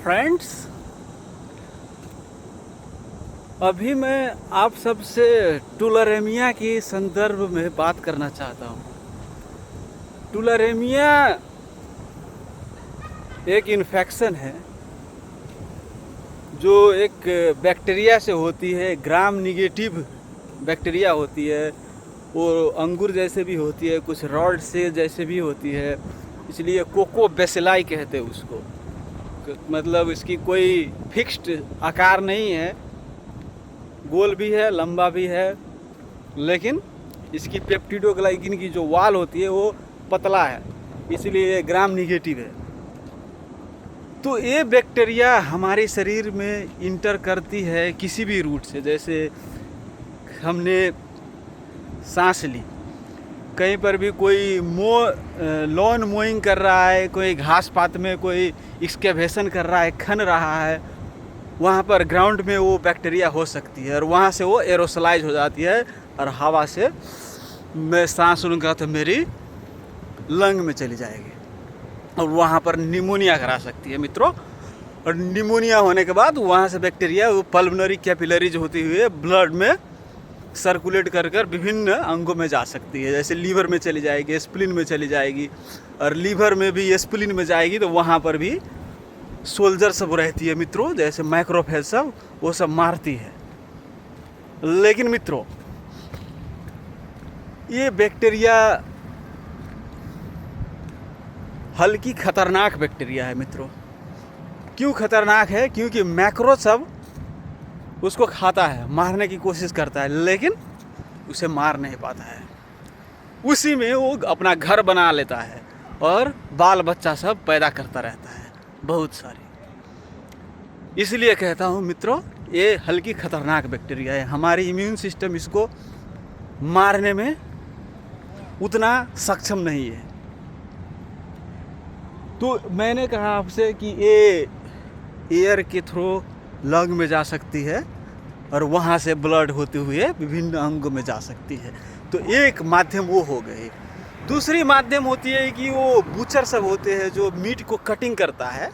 Friends, अभी मैं आप सबसे टुलरेमिया की संदर्भ में बात करना चाहता हूँ। टुलरेमिया एक इन्फेक्शन है जो एक बैक्टीरिया से होती है, ग्राम निगेटिव बैक्टीरिया होती है। वो अंगूर जैसे भी होती है, कुछ रॉड से जैसे भी होती है, इसलिए कोको बेसिलाई कहते हैं उसको। मतलब इसकी कोई फिक्स्ड आकार नहीं है, गोल भी है, लंबा भी है, लेकिन इसकी पेप्टिडोग्लाइकिन की जो वाल होती है वो पतला है, इसलिए ये ग्राम निगेटिव है। तो ये बैक्टीरिया हमारे शरीर में इंटर करती है किसी भी रूट से। जैसे हमने सांस ली, कहीं पर भी कोई लॉन मोइंग कर रहा है, कोई घास पात में कोई एक्सकेवेशन कर रहा है, खन रहा है, वहाँ पर ग्राउंड में वो बैक्टीरिया हो सकती है और वहाँ से वो एरोसलाइज हो जाती है और हवा से मैं सांस लूँगा तो मेरी लंग में चली जाएगी और वहाँ पर निमोनिया करा सकती है मित्रों। और निमोनिया होने के बाद वहाँ से बैक्टीरिया वो पल्मोनरी कैपिलरीज होती हुई ब्लड में सर्कुलेट कर कर विभिन्न अंगों में जा सकती है। जैसे लीवर में चली जाएगी, स्प्लीन में चली जाएगी, और लीवर में भी स्प्लीन में जाएगी तो वहाँ पर भी सोल्जर सब रहती है मित्रों, जैसे माइक्रोफेज सब, वो सब मारती है। लेकिन मित्रों, ये बैक्टीरिया हल्की खतरनाक बैक्टीरिया है मित्रों। क्यों खतरनाक है? क्योंकि मैक्रो सब उसको खाता है, मारने की कोशिश करता है, लेकिन उसे मार नहीं पाता है। उसी में वो अपना घर बना लेता है और बाल बच्चा सब पैदा करता रहता है, बहुत सारी। इसलिए कहता हूँ मित्रों, ये हल्की खतरनाक बैक्टीरिया है। हमारी इम्यून सिस्टम इसको मारने में उतना सक्षम नहीं है। तो मैंने कहा आपसे कि ये एयर के थ्रू लंग में जा सकती है और वहाँ से ब्लड होते हुए विभिन्न अंगों में जा सकती है। तो एक माध्यम वो हो गई। दूसरी माध्यम होती है कि वो बूचर सब होते हैं जो मीट को कटिंग करता है,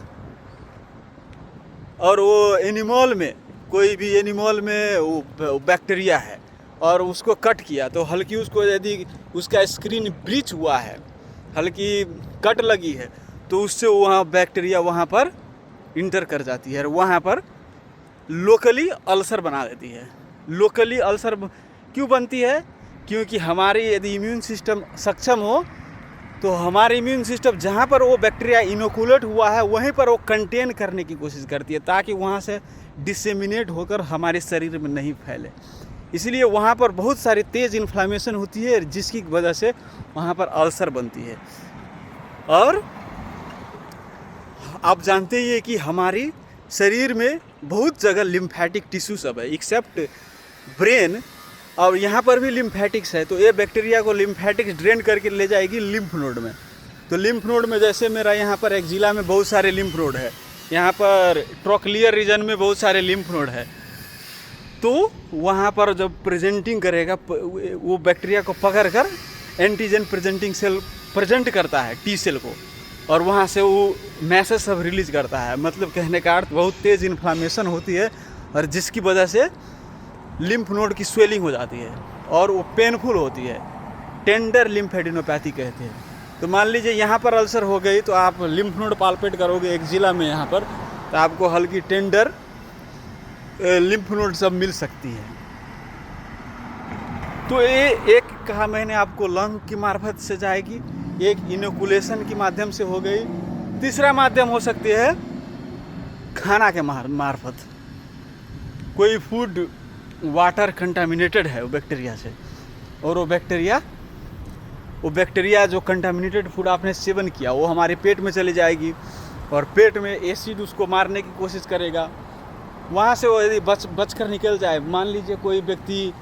और वो एनिमल में, कोई भी एनिमल में वो बैक्टीरिया है और उसको कट किया तो हल्की उसको, यदि उसका स्क्रीन ब्रीच हुआ है, हल्की कट लगी है, तो उससे वहाँ बैक्टीरिया वहाँ पर इंटर कर जाती है और वहाँ पर लोकली अल्सर बना देती है। लोकली अल्सर क्यों बनती है? क्योंकि हमारी यदि इम्यून सिस्टम सक्षम हो तो हमारी इम्यून सिस्टम जहाँ पर वो बैक्टीरिया इनोकुलेट हुआ है वहीं पर वो कंटेन करने की कोशिश करती है, ताकि वहाँ से डिसेमिनेट होकर हमारे शरीर में नहीं फैले। इसलिए वहाँ पर बहुत सारी तेज़ इन्फ्लामेशन होती है, जिसकी वजह से वहाँ पर अल्सर बनती है। और आप जानते ही है कि हमारी शरीर में बहुत जगह लिम्फेटिक टिश्यू सब है, एक्सेप्ट ब्रेन, और यहाँ पर भी लिम्फेटिक्स है। तो ये बैक्टीरिया को लिम्फेटिक्स ड्रेन करके ले जाएगी लिम्फ नोड में। तो लिम्फ नोड में, जैसे मेरा यहाँ पर एक ज़िला में बहुत सारे लिम्फ नोड है, यहाँ पर ट्रोक्लियर रीजन में बहुत सारे लिम्फ नोड है। तो वहाँ पर जब प्रेजेंटिंग करेगा, वो बैक्टीरिया को पकड़ कर एंटीजन प्रेजेंटिंग सेल प्रेजेंट करता है टी सेल को, और वहाँ से वो मैसेज सब रिलीज करता है। मतलब कहने का अर्थ, बहुत तेज़ इन्फ्लामेशन होती है और जिसकी वजह से लिम्फ नोड की स्वेलिंग हो जाती है और वो पेनफुल होती है। टेंडर लिम्फेडिनोपैथी कहते हैं। तो मान लीजिए यहाँ पर अल्सर हो गई तो आप लिम्फ नोड पाल्पेट करोगे एक ज़िला में यहाँ पर, तो आपको हल्की टेंडर लिम्फ नोड सब मिल सकती है। तो ये एक कहा मैंने आपको, लंग की मार्फत से जाएगी, एक इनोकुलेशन की माध्यम से हो गई। तीसरा माध्यम हो सकती है खाना के मार्फत। कोई फूड वाटर कंटामिनेटेड है वो बैक्टीरिया से, और वो बैक्टीरिया जो कंटामिनेटेड फूड आपने सेवन किया वो हमारे पेट में चली जाएगी और पेट में एसिड उसको मारने की कोशिश करेगा। वहाँ से वो यदि बच कर निकल जाए, मान लीजिए कोई व्यक्ति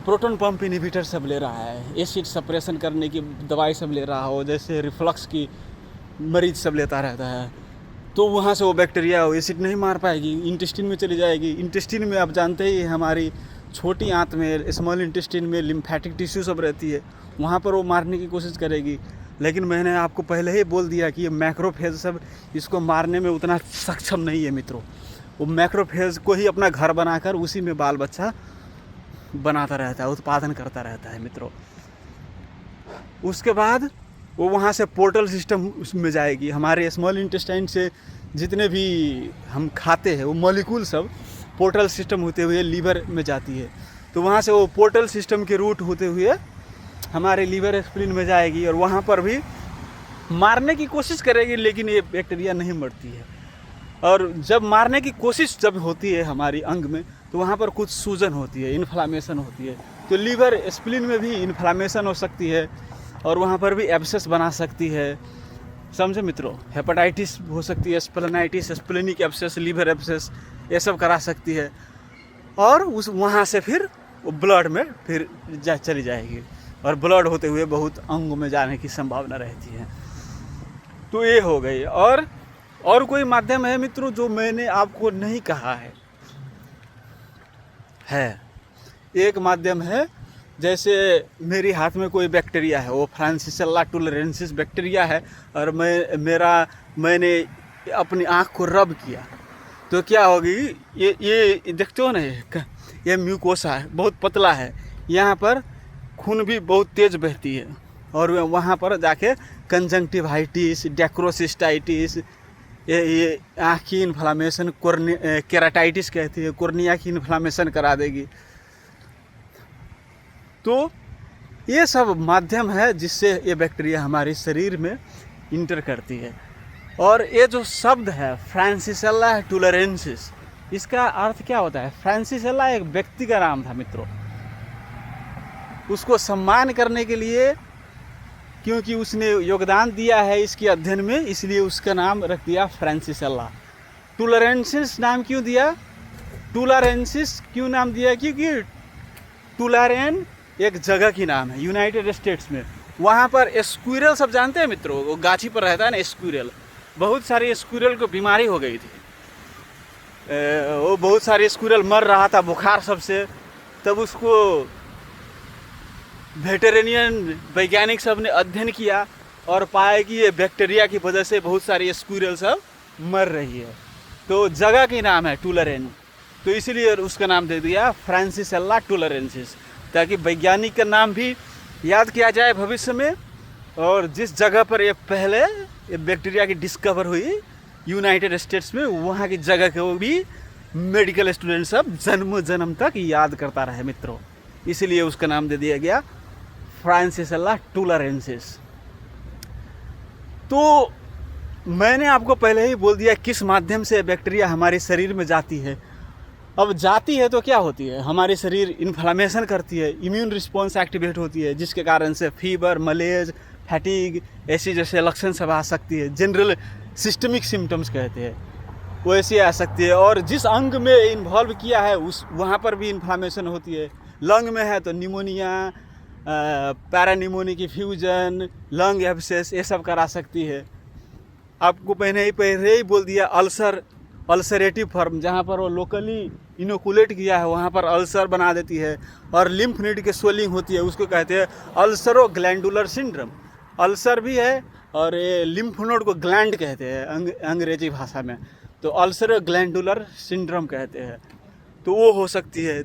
प्रोटॉन पंप इनहिबिटर सब ले रहा है, एसिड सप्रेशन करने की दवाई सब ले रहा हो, जैसे रिफ्लक्स की मरीज सब लेता रहता है, तो वहाँ से वो बैक्टीरिया एसिड नहीं मार पाएगी, इंटेस्टिन में चली जाएगी। इंटेस्टिन में आप जानते ही हमारी छोटी आंत में, स्मॉल इंटेस्टिन में लिम्फेटिक टिश्यू सब रहती है, वहाँ पर वो मारने की कोशिश करेगी। लेकिन मैंने आपको पहले ही बोल दिया कि ये मैक्रोफेज सब इसको मारने में उतना सक्षम नहीं है मित्रों। वो मैक्रोफेज को ही अपना घर बनाकर उसी में बाल बच्चा बनाता रहता है, उत्पादन करता रहता है मित्रों। उसके बाद वो वहाँ से पोर्टल सिस्टम उसमें जाएगी। हमारे स्मॉल इंटेस्टाइन से जितने भी हम खाते हैं वो मॉलिक्यूल सब पोर्टल सिस्टम होते हुए लीवर में जाती है। तो वहाँ से वो पोर्टल सिस्टम के रूट होते हुए हमारे लीवर स्प्लीन में जाएगी और वहाँ पर भी मारने की कोशिश करेगी, लेकिन ये बैक्टीरिया नहीं मरती है। और जब मारने की कोशिश जब होती है हमारी अंग में, तो वहाँ पर कुछ सूजन होती है, इन्फ्लामेशन होती है। तो लीवर स्प्लीन में भी इन्फ्लामेशन हो सकती है और वहाँ पर भी एब्सेस बना सकती है, समझे मित्रों। हेपेटाइटिस हो सकती है, स्प्लेनाइटिस, स्प्लेनिक एब्सेस, लीवर एब्सेस, ये सब करा सकती है। और उस वहाँ से फिर वो ब्लड में फिर चली जाएगी और ब्लड होते हुए बहुत अंगों में जाने की संभावना रहती है। तो ये हो गई। और कोई माध्यम है मित्रों जो मैंने आपको नहीं कहा है। एक माध्यम है, जैसे मेरी हाथ में कोई बैक्टीरिया है, वो फ्रांसिसेला टुलरेंसिस बैक्टीरिया है, और मैंने अपनी आँख को रब किया, तो क्या होगी, ये देखते हो ना, ये म्यूकोसा है, बहुत पतला है, यहाँ पर खून भी बहुत तेज बहती है और वहाँ पर जाके कंजंक्टिवाइटिस, डेक्रोसिस्टाइटिस, ये आँख की इन्फ्लामेशन, केराटाइटिस कहती है, कॉर्निया की इन्फ्लामेशन करा देगी। तो ये सब माध्यम है जिससे ये बैक्टीरिया हमारे शरीर में इंटर करती है। और ये जो शब्द है फ्रांसिसेला टुलरेंसिस, इसका अर्थ क्या होता है? फ्रांसिसेला एक व्यक्ति का नाम था मित्रों। उसको सम्मान करने के लिए, क्योंकि उसने योगदान दिया है इसके अध्ययन में, इसलिए उसका नाम रख दिया फ्रांसिसेला। टुलरेंसिस नाम क्यों दिया? टुलरेंसिस क्यों नाम दिया? क्योंकि टुलारेन एक जगह की नाम है यूनाइटेड स्टेट्स में। वहाँ पर स्क्विरल सब जानते हैं मित्रों, वो गाछी पर रहता है ना स्क्विरल। बहुत सारी स्क्विरल को बीमारी हो गई थी, वो बहुत सारे स्क्विरल मर रहा था बुखार सबसे। तब उसको वेटेरिनियन वैज्ञानिक सब ने अध्ययन किया और पाया कि ये बैक्टीरिया की वजह से बहुत सारी स्क्विरल सब मर रही है। तो जगह की नाम है टुलरेन, तो इसलिए उसका नाम दे दिया फ्रांसिसेला टुलरेंसिस, ताकि वैज्ञानिक का नाम भी याद किया जाए भविष्य में। और जिस जगह पर ये पहले ये बैक्टीरिया की डिस्कवर हुई यूनाइटेड स्टेट्स में, वहाँ की जगह को भी मेडिकल स्टूडेंट सब जन्म तक याद करता रहे मित्रों, इसलिए उसका नाम दे दिया गया फ्रांसिसेला टुलरेंसिस। तो मैंने आपको पहले ही बोल दिया किस माध्यम से बैक्टीरिया हमारे शरीर में जाती है। अब जाती है तो क्या होती है, हमारे शरीर इन्फ्लामेशन करती है, इम्यून रिस्पॉन्स एक्टिवेट होती है, जिसके कारण से फीवर, मलेज, फैटिग ऐसी जैसे लक्षण सब आ सकती है। जनरल सिस्टमिक सिम्टम्स कहते हैं, वो ऐसी आ सकती है। और जिस अंग में इन्वॉल्व किया है उस वहाँ पर भी इन्फ्लामेशन होती है। लंग में है तो निमोनिया, पैरानिमोनिक फ्यूजन, लंग एब्सेस, ये सब करा सकती है। आपको पहले ही बोल दिया अल्सरेटिव फॉर्म, जहाँ पर वो लोकली इनोकुलेट किया है वहाँ पर अल्सर बना देती है। और लिम्फ नोड की स्वेलिंग होती है, उसको कहते हैं अल्सरोग्लैंडुलर सिंड्रोम। अल्सर भी है और ये लिम्फ नोड को ग्लैंड कहते हैं अंग्रेजी भाषा में, तो अल्सरोग्लैंडुलर सिंड्रोम कहते हैं। तो वो हो सकती है।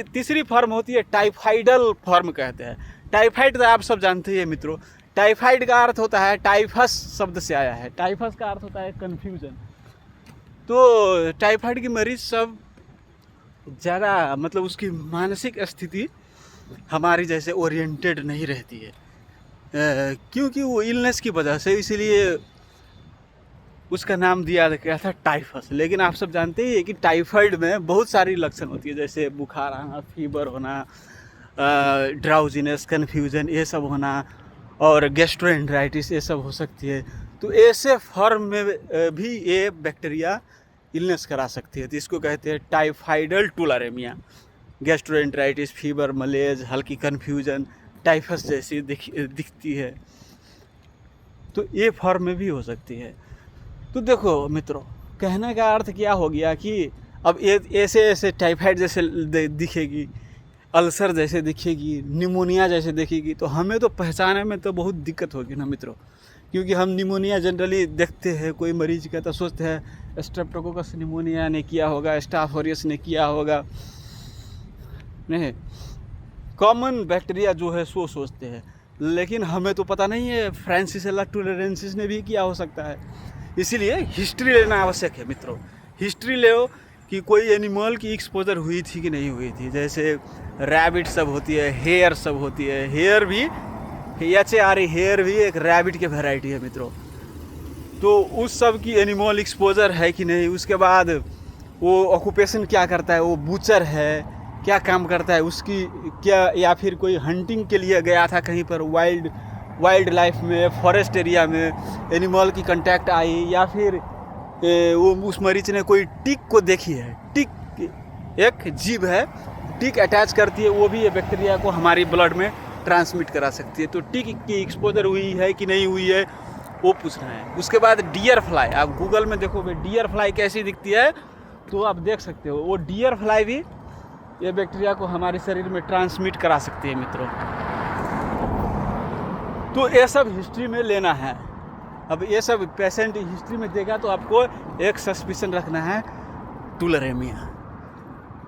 तीसरी फॉर्म होती है टाइफाइडल फॉर्म कहते हैं। टाइफाइड तो आप सब जानते हैं मित्रों। टाइफाइड का अर्थ होता है, टाइफस शब्द से आया है, टाइफस का अर्थ होता है कन्फ्यूजन। तो टाइफाइड की मरीज सब ज़्यादा मतलब उसकी मानसिक स्थिति हमारी जैसे ओरिएंटेड नहीं रहती है, क्योंकि वो इलनेस की वजह से, इसीलिए उसका नाम दिया गया था टाइफस। लेकिन आप सब जानते हैं कि टाइफाइड में बहुत सारी लक्षण होती है, जैसे बुखार आना, फीवर होना, ड्राउजीनेस, कन्फ्यूजन, ये सब होना, और गैस्ट्रोएंटेराइटिस ये सब हो सकती है। तो ऐसे फॉर्म में भी ये बैक्टीरिया इलनेस करा सकती है। तो इसको कहते हैं टाइफाइडल टुलरेमिया। गैस्ट्रोएंटेराइटिस, फीवर, मलेज, हल्की कन्फ्यूजन, टाइफस जैसी दिखती है, तो ये फॉर्म में भी हो सकती है। तो देखो मित्रों, कहने का अर्थ क्या हो गया कि अब ये ऐसे टाइफाइड जैसे दिखेगी, अल्सर जैसे दिखेगी, निमोनिया जैसे दिखेगी, तो हमें तो पहचाने में तो बहुत दिक्कत होगी ना मित्रों। क्योंकि हम निमोनिया जनरली देखते हैं, कोई मरीज का तो सोचते हैं स्ट्रेप्टोकोकस निमोनिया ने किया होगा, स्टाफ ऑरियस ने किया होगा, नहीं, कॉमन बैक्टीरिया जो है सो सोचते हैं। लेकिन हमें तो पता नहीं है फ्रांसिसेला टुलेरेंसिस ने भी किया हो सकता है। इसीलिए हिस्ट्री लेना आवश्यक है मित्रों। हिस्ट्री लो कि कोई एनिमल की एक्सपोजर हुई थी कि नहीं हुई थी। जैसे रैबिट सब होती है, हेयर सब होती है। हेयर भी हेयर भी एक रैबिट की वैरायटी है मित्रों। तो उस सब की एनिमल एक्सपोजर है कि नहीं, उसके बाद वो ऑक्यूपेशन क्या करता है, वो बूचर है, क्या काम करता है उसकी क्या, या फिर कोई हंटिंग के लिए गया था कहीं पर वाइल्ड लाइफ में, फॉरेस्ट एरिया में, एनिमल की कांटेक्ट आई, या फिर वो उस मरीज ने कोई टिक को देखी है। टिक एक जीव है, टिक अटैच करती है, वो भी ये बैक्टीरिया को हमारी ब्लड में ट्रांसमिट करा सकती है। तो टिक की एक्सपोजर हुई है कि नहीं हुई है वो पूछना है। उसके बाद डियर फ्लाई, आप गूगल में देखो भाई डियर फ्लाई कैसी दिखती है तो आप देख सकते हो। वो डियर फ्लाई भी ये बैक्टीरिया को हमारे शरीर में ट्रांसमिट करा सकती है मित्रों। तो ये सब हिस्ट्री में लेना है। अब ये सब पेशेंट हिस्ट्री में देगा तो आपको एक सस्पिशन रखना है टुलरेमिया।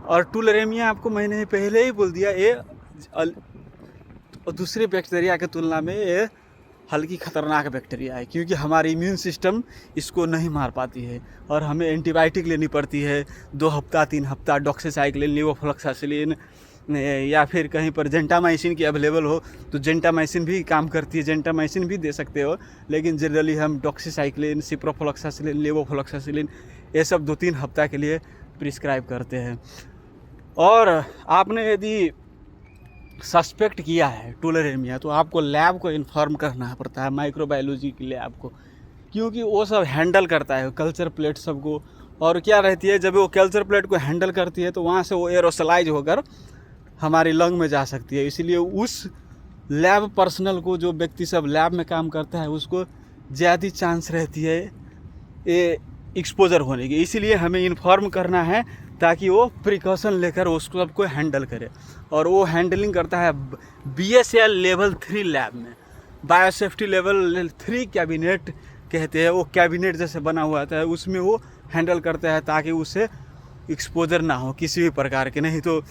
और टुलरेमिया आपको मैंने पहले ही बोल दिया, ये दूसरे बैक्टीरिया की तुलना में ये हल्की ख़तरनाक बैक्टीरिया है, क्योंकि हमारी इम्यून सिस्टम इसको नहीं मार पाती है और हमें एंटीबायोटिक लेनी पड़ती है 2 हफ्ता 3 हफ्ता, डॉक्सीसाइक्लिन, लेवोफ्लॉक्सासिलिन, या फिर कहीं पर जेंटामाइसिन की अवेलेबल हो तो जेंटामाइसिन भी काम करती है, जेंटामाइसिन भी दे सकते हो। लेकिन जनरली हम डॉक्सीसाइक्लिन, सिप्रोफ्लॉक्सासिलिन, लेवोफ्लॉक्सासिलिन ये सब 2-3 हफ्ता के लिए प्रिस्क्राइब करते हैं। और आपने यदि सस्पेक्ट किया है टुलरेमिया तो आपको लैब को इन्फॉर्म करना पड़ता है, माइक्रोबायोलॉजी की लैब को, क्योंकि वो सब हैंडल करता है कल्चर प्लेट सबको। और क्या रहती है, जब वो कल्चर प्लेट को हैंडल करती है तो वहाँ से वो एरोसलाइज होकर हमारी लंग में जा सकती है। इसीलिए उस लैब पर्सनल को, जो व्यक्ति सब लैब में काम करता है, उसको ज़्यादा चांस रहती है ये एक्सपोजर होने की। इसीलिए हमें इन्फॉर्म करना है ताकि वो प्रिकॉशन लेकर उसको सबको हैंडल करे। और वो हैंडलिंग करता है BSL लेवल 3 लैब में, बायोसेफ्टी लेवल 3 कैबिनेट कहते हैं। वो कैबिनेट जैसे बना हुआ है उसमें वो हैंडल करता है ताकि उसे एक्सपोजर ना हो किसी भी प्रकार के। नहीं तो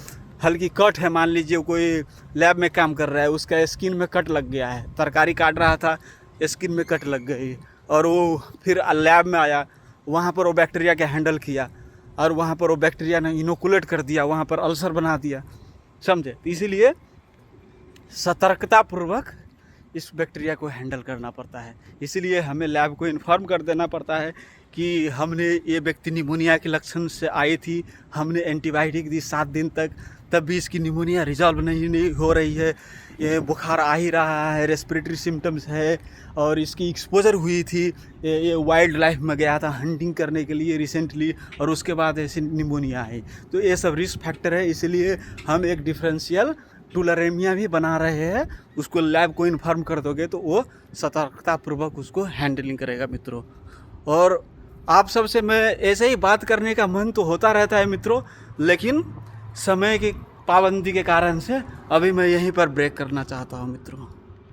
हल्की कट है, मान लीजिए कोई लैब में काम कर रहा है, उसका स्किन में कट लग गया है, तरकारी काट रहा था, स्किन में कट लग गई, और वो फिर लैब में आया, वहाँ पर वो बैक्टीरिया के हैंडल किया और वहाँ पर वो बैक्टीरिया ने इनोकुलेट कर दिया, वहाँ पर अल्सर बना दिया, समझे। तो इसीलिए सतर्कतापूर्वक इस बैक्टीरिया को हैंडल करना पड़ता है। इसीलिए हमें लैब को इन्फॉर्म कर देना पड़ता है कि हमने ये व्यक्ति निमोनिया के लक्षण से आई थी, हमने एंटीबायोटिक दी 7 दिन तक, तब भी इसकी निमोनिया रिजॉल्व नहीं हो रही है, ये बुखार आ ही रहा है, रेस्पिरेटरी सिम्टम्स है, और इसकी एक्सपोजर हुई थी, ये वाइल्ड लाइफ में गया था हंटिंग करने के लिए रिसेंटली, और उसके बाद ऐसे निमोनिया आई। तो ये सब रिस्क फैक्टर है। इसलिए हम एक डिफरेंशियल टुलरेमिया भी बना रहे हैं। उसको लैब को इन्फॉर्म कर दोगे तो वो सतर्कतापूर्वक उसको हैंडलिंग करेगा मित्रों। और आप सबसे मैं ऐसे ही बात करने का मन तो होता रहता है मित्रों, लेकिन समय की पाबंदी के कारण से अभी मैं यहीं पर ब्रेक करना चाहता हूँ मित्रों।